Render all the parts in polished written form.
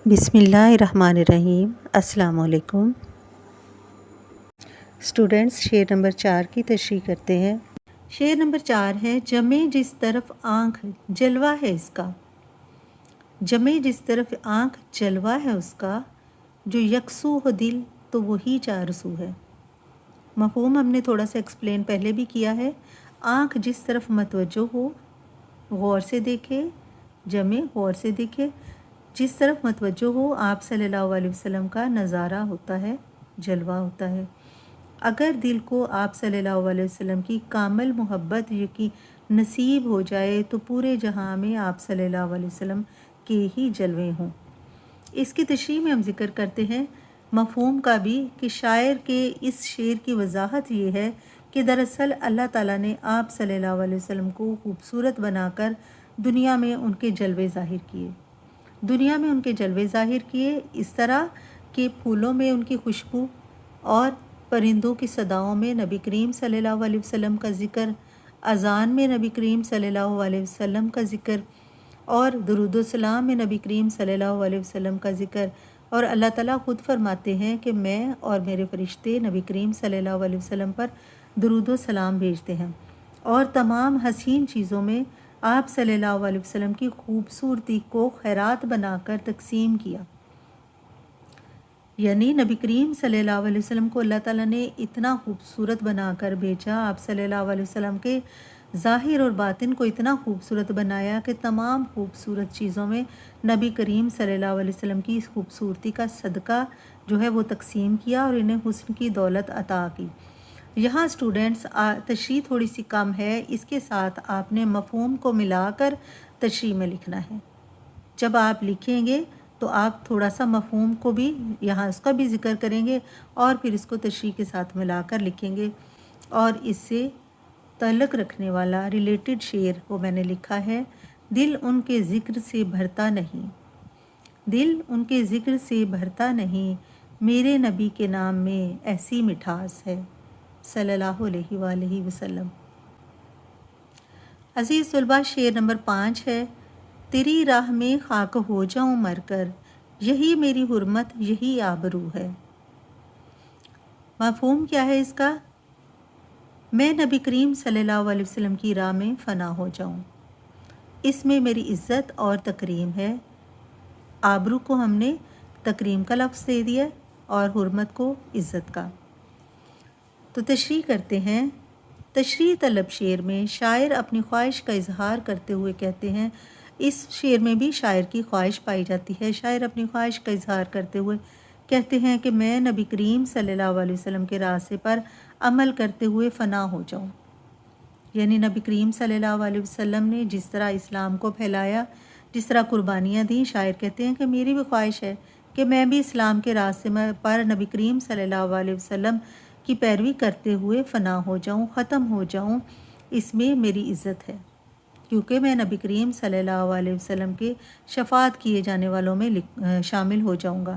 بسم اللہ الرحمن الرحیم۔ السلام علیکم اسٹوڈنٹس، شعر نمبر 4 کی تشریح کرتے ہیں۔ شعر نمبر 4 ہے، جمے جس طرف آنکھ جلوہ ہے اس کا، جمے جس طرف آنکھ جلوہ ہے اس کا، جو یکسو ہو دل تو وہی چارسو ہے۔ مفہوم ہم نے تھوڑا سا ایکسپلین پہلے بھی کیا ہے۔ آنکھ جس طرف متوجہ ہو، غور سے دیکھے، جمے غور سے دیکھے، جس طرف متوجہ ہو آپ صلی اللہ علیہ وسلم کا نظارہ ہوتا ہے، جلوہ ہوتا ہے۔ اگر دل کو آپ صلی اللہ علیہ وسلم کی کامل محبت یقین نصیب ہو جائے تو پورے جہاں میں آپ صلی اللہ علیہ وسلم کے ہی جلوے ہوں۔ اس کی تشریح میں ہم ذکر کرتے ہیں مفہوم کا بھی، کہ شاعر کے اس شعر کی وضاحت یہ ہے کہ دراصل اللہ تعالیٰ نے آپ صلی اللہ علیہ وسلم کو خوبصورت بنا کر دنیا میں ان کے جلوے ظاہر کیے، دنیا میں ان کے جلوے ظاہر کیے، اس طرح کہ پھولوں میں ان کی خوشبو اور پرندوں کی صداؤں میں نبی کریم صلی اللہ علیہ وسلم کا ذکر، اذان میں نبی کریم صلی اللہ علیہ وسلم کا ذکر، اور درود و سلام میں نبی کریم صلی اللہ علیہ وسلم کا ذکر، اور اللہ تعالیٰ خود فرماتے ہیں کہ میں اور میرے فرشتے نبی کریم صلی اللہ علیہ وسلم پر درود و سلام بھیجتے ہیں، اور تمام حسین چیزوں میں آپ صلی اللہ علیہ وسلم کی خوبصورتی کو خیرات بنا کر تقسیم کیا۔ یعنی نبی کریم صلی اللہ علیہ وسلم کو اللہ تعالیٰ نے اتنا خوبصورت بنا کر بھیجا، آپ صلی اللہ علیہ وسلم کے ظاہر اور باطن کو اتنا خوبصورت بنایا کہ تمام خوبصورت چیزوں میں نبی کریم صلی اللہ علیہ وسلم کی اس خوبصورتی کا صدقہ جو ہے وہ تقسیم کیا اور انہیں حسن کی دولت عطا کی۔ یہاں اسٹوڈنٹس تشریح تھوڑی سی کم ہے، اس کے ساتھ آپ نے مفہوم کو ملا کر تشریح میں لکھنا ہے۔ جب آپ لکھیں گے تو آپ تھوڑا سا مفہوم کو بھی یہاں اس کا بھی ذکر کریں گے اور پھر اس کو تشریح کے ساتھ ملا کر لکھیں گے، اور اس سے تعلق رکھنے والا ریلیٹڈ شعر وہ میں نے لکھا ہے۔ دل ان کے ذکر سے بھرتا نہیں، دل ان کے ذکر سے بھرتا نہیں، میرے نبی کے نام میں ایسی مٹھاس ہے، صلی اللہ علیہ وآلہ وسلم۔ عزیز طلباء، شعر نمبر 5 ہے، تیری راہ میں خاک ہو جاؤں مر کر، یہی میری حرمت یہی آبرو ہے۔ مفہوم کیا ہے اس کا؟ میں نبی کریم صلی اللہ علیہ وسلم کی راہ میں فنا ہو جاؤں، اس میں میری عزت اور تکریم ہے۔ آبرو کو ہم نے تکریم کا لفظ دے دیا اور حرمت کو عزت کا۔ تو تشریح کرتے ہیں۔ تشریح طلب شعر میں شاعر اپنی خواہش کا اظہار کرتے ہوئے کہتے ہیں، اس شعر میں بھی شاعر کی خواہش پائی جاتی ہے۔ شاعر اپنی خواہش کا اظہار کرتے ہوئے کہتے ہیں کہ میں نبی کریم صلی اللہ علیہ وسلم کے راستے پر عمل کرتے ہوئے فنا ہو جاؤں۔ یعنی نبی کریم صلی اللہ علیہ وسلم نے جس طرح اسلام کو پھیلایا، جس طرح قربانیاں دیں، شاعر کہتے ہیں کہ میری بھی خواہش ہے کہ میں بھی اسلام کے راستے پر نبی کریم صلی اللہ علیہ وسلم کی پیروی کرتے ہوئے فنا ہو جاؤں، ختم ہو جاؤں، اس میں میری عزت ہے، کیونکہ میں نبی کریم صلی اللہ علیہ وسلم کے شفاعت کیے جانے والوں میں شامل ہو جاؤں گا۔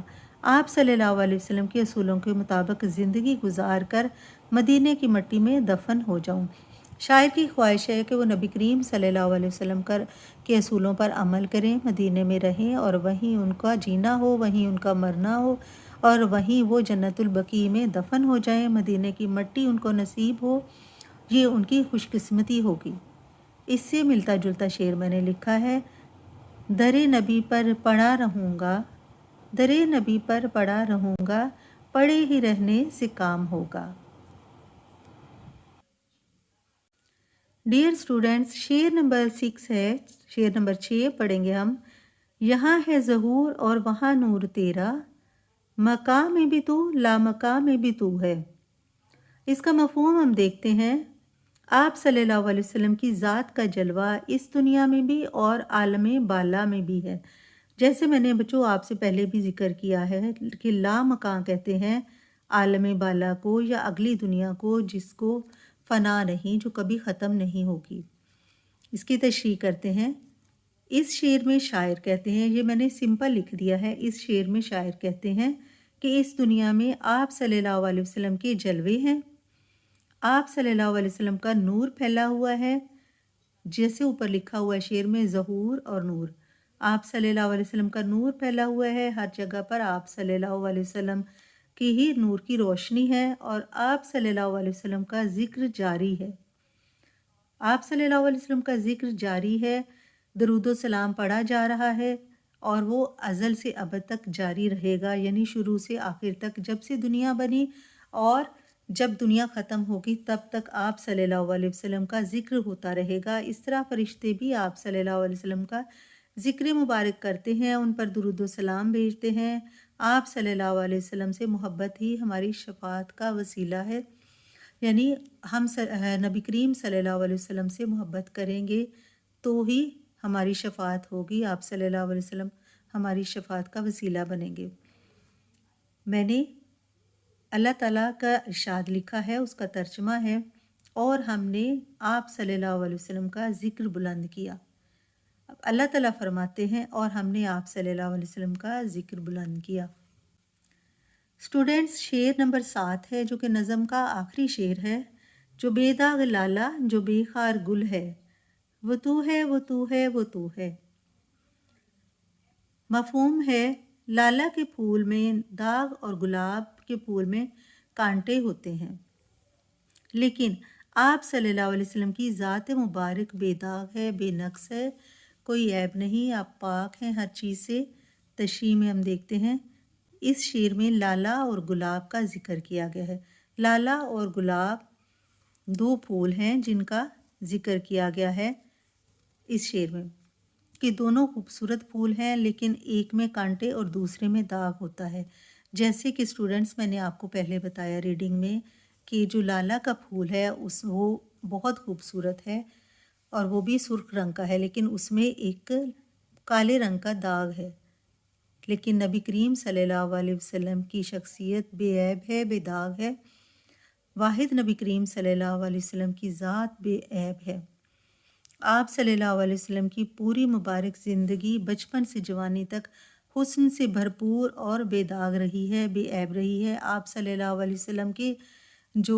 آپ صلی اللہ علیہ وسلم کے اصولوں کے مطابق زندگی گزار کر مدینے کی مٹی میں دفن ہو جاؤں۔ شاعر کی خواہش ہے کہ وہ نبی کریم صلی اللہ علیہ وسلم کے اصولوں پر عمل کریں، مدینے میں رہیں، اور وہیں ان کا جینا ہو، وہیں ان کا مرنا ہو، اور وہیں وہ جنت البقیع میں دفن ہو جائیں، مدینے کی مٹی ان کو نصیب ہو، یہ ان کی خوش قسمتی ہوگی۔ اس سے ملتا جلتا شعر میں نے لکھا ہے، در نبی پر پڑا رہوں گا، در نبی پر پڑا رہوں گا، پڑے ہی رہنے سے کام ہوگا۔ ڈیئر اسٹوڈنٹس، شعر نمبر 6 ہے، شعر نمبر 6 پڑھیں گے ہم۔ یہاں ہے ظہور اور وہاں نور تیرا، مقام میں بھی تو لامقام میں بھی تو ہے۔ اس کا مفہوم ہم دیکھتے ہیں۔ آپ صلی اللہ علیہ وسلم کی ذات کا جلوہ اس دنیا میں بھی اور عالم بالا میں بھی ہے۔ جیسے میں نے بچوں آپ سے پہلے بھی ذکر کیا ہے کہ لامکاں کہتے ہیں عالم بالا کو یا اگلی دنیا کو، جس کو فنا نہیں، جو کبھی ختم نہیں ہوگی۔ اس کی تشریح کرتے ہیں۔ اس شعر میں شاعر کہتے ہیں، یہ میں نے سمپل لکھ دیا ہے، اس شعر میں شاعر کہتے ہیں کہ اس دنیا میں آپ صلی اللہ علیہ وسلم کے جلوے ہیں، آپ صلی اللہ علیہ وسلم کا نور پھیلا ہوا ہے، جیسے اوپر لکھا ہوا ہے شعر میں ظہور اور نور۔ आप सल्लल्लाहु अलैहि वसल्लम का नूर फैला हुआ है, हर जगह पर आप सल्लल्लाहु अलैहि वसल्लम की ही नूर की रोशनी है और आप सल्लल्लाहु अलैहि वसल्लम का ज़िक्र जारी है। आप सल्लल्लाहु अलैहि वसल्लम का ज़िक्र जारी है, दरूद व सलाम पढ़ा जा रहा है और वो अज़ल से अबद तक जारी रहेगा, यानी शुरू से आखिर तक, जब से दुनिया बनी और जब दुनिया ख़त्म होगी तब तक आप सल्लल्लाहु अलैहि वसल्लम का ज़िक्र होता रहेगा। इस तरह फ़रिश्ते भी आप सल्लल्लाहु अलैहि वसल्लम का ज़िक्र मुबारक करते हैं, उन पर दुरूद व सलाम भेजते हैं। आप सल्लल्लाहु अलैहि वसल्लम से मोहब्बत ही हमारी शफ़ाअत का वसीला है, यानी हम नबी करीम सल्लल्लाहु अलैहि वसल्लम से मोहब्बत करेंगे तो ही हमारी शफ़ाअत होगी। आप सल्लल्लाहु अलैहि वसल्लम हमारी शफ़ाअत का वसीला बनेंगे। मैंने अल्लाह ताला का इरशाद लिखा है, उसका तर्जुमा है, और हमने आप सल्लल्लाहु अलैहि वसल्लम का ज़िक्र बुलंद किया। अब अल्लाह ताला फरमाते हैं और हमने आप सल्लल्लाहु अलैहि वसल्लम का ज़िक्र बुलंद किया। स्टूडेंट्स, शेर नंबर 7 है जो कि नज़म का आखिरी शेर है। जो बेदाग लाला जो बेखार गुल है, वो तू है वो तू है वो तू है। मफ़हूम है, लाला के फूल में दाग और गुलाब के फूल में कांटे होते हैं, लेकिन आप सल्लल्लाहु अलैहि वसल्लम की ज़ात मुबारक बेदाग है, बेनक्स है, कोई ऐब नहीं, आप पाक हैं हर चीज़ से। तशरीह में हम देखते हैं इस शेर में लाला और गुलाब का ज़िक्र किया गया है। लाला और गुलाब दो फूल हैं जिनका ज़िक्र किया गया है इस शेर में, कि दोनों खूबसूरत फूल हैं, लेकिन एक में कांटे और दूसरे में दाग होता है। जैसे कि स्टूडेंट्स, मैंने आपको पहले बताया रीडिंग में कि जो लाला का फूल है वो बहुत खूबसूरत है और वो भी सुर्ख रंग का है, लेकिन उसमें एक काले रंग का दाग है। लेकिन नबी करीम सल्लल्लाहु अलैहि वसल्लम की शख्सियत बेऐब है, बेदाग है। वाहिद नबी करीम सल्लल्लाहु अलैहि वसल्लम की ज़ात बेऐब है। आप सल्लल्लाहु अलैहि वसल्लम की पूरी मुबारक ज़िंदगी बचपन से जवानी तक हुस्न से भरपूर और बेदाग रही है, बेऐब रही है। आप सल्लल्लाहु अलैहि वसल्लम के जो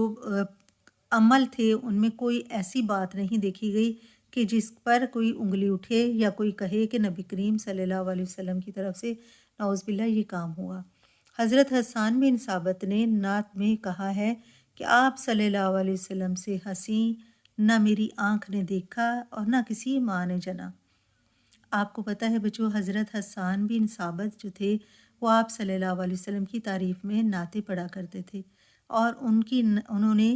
अमल थे उनमें कोई ऐसी बात नहीं देखी गई कि जिस पर कोई उंगली उठे या कोई कहे कि नबी करीम सल्लल्लाहु अलैहि वसल्लम की तरफ से नाउज़ुबिल्लाह ये काम हुआ। हज़रत हसन बिन साबित ने नात में कहा है कि आप सल्लल्लाहु अलैहि वसल्लम से हंसी ना मेरी आँख ने देखा और ना किसी माँ ने जना। आपको पता है बच्चों, हज़रत हसन बिन साबित जो थे वो आप सल्लल्लाहु अलैहि वसल्लम की तारीफ़ में नाते पढ़ा करते थे, और उन्होंने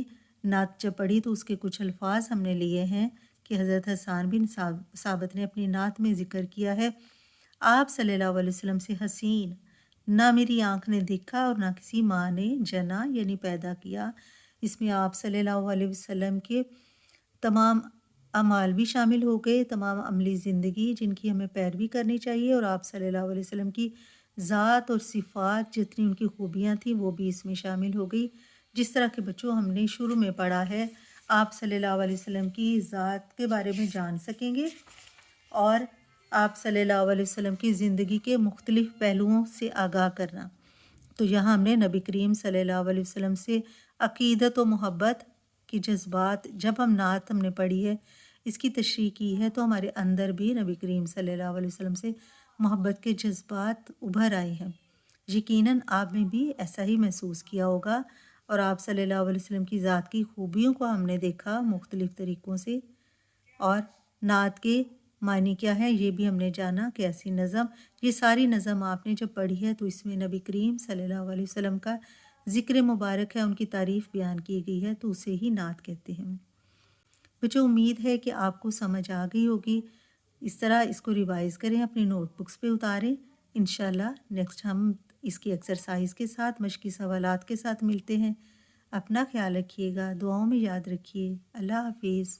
नात जब पढ़ी तो उसके कुछ अल्फाज हमने लिए हैं कि हज़रत हसन बिन साबित ने अपनी नात में ज़िक्र किया है, आप सल्लल्लाहु अलैहि वसल्लम से हसीन ना मेरी आँख ने देखा और ना किसी माँ ने जना, यानी पैदा किया। इसमें आप सल्लल्लाहु अलैहि वसल्लम के तमाम अमाल भी शामिल हो गए, तमाम अमली ज़िंदगी जिनकी हमें पैरवी करनी चाहिए, और आप सल्लल्लाहु अलैहि वसल्लम की ज़ात और सिफ़ात जितनी उनकी खूबियाँ थीं वो भी इसमें शामिल हो गई। जिस तरह के बच्चों हमने शुरू में पढ़ा है, आप सल्लल्लाहु अलैहि वसल्लम की ज़ात के बारे में जान सकेंगे और आप सल्लल्लाहु अलैहि वसल्लम की ज़िंदगी के मुख्तलिफ़ पहलुओं से आगाह करना। तो यहाँ हमने नबी करीम सल्लल्लाहु अलैहि वसल्लम से अक़ीदत व मोहब्बत की जज्बात, जब हम नात हमने पढ़ी है, इसकी तशरीह की है, तो हमारे अंदर भी नबी करीम सल्लल्लाहु अलैहि वसल्लम से मोहब्बत के जज्बात उभर आए हैं। यकीनन आप ने भी ऐसा ही महसूस किया होगा, और आप सल्लल्लाहु अलैहि वसल्लम की ज़ात की खूबियों को हमने देखा मुख्तलिफ़ तरीक़ों से, और नात के मानी क्या है ये भी हमने जाना, कैसी नज़म। ये सारी नज़म आपने जब पढ़ी है तो इसमें नबी करीम सल्लल्लाहु अलैहि वसल्लम का ज़िक्र मुबारक है, उनकी तारीफ़ बयान की गई है, तो उसे ही नात कहते हैं। बच्चों, उम्मीद है कि आपको समझ आ गई होगी। इस तरह इसको रिवाइज़ करें, अपनी नोटबुक्स पे उतारें। इंशाल्लाह नेक्स्ट हम इसकी एक्सरसाइज के साथ, मश्की सवालात के साथ मिलते हैं। अपना ख्याल रखिएगा, दुआओं में याद रखिए। अल्लाह हाफिज़।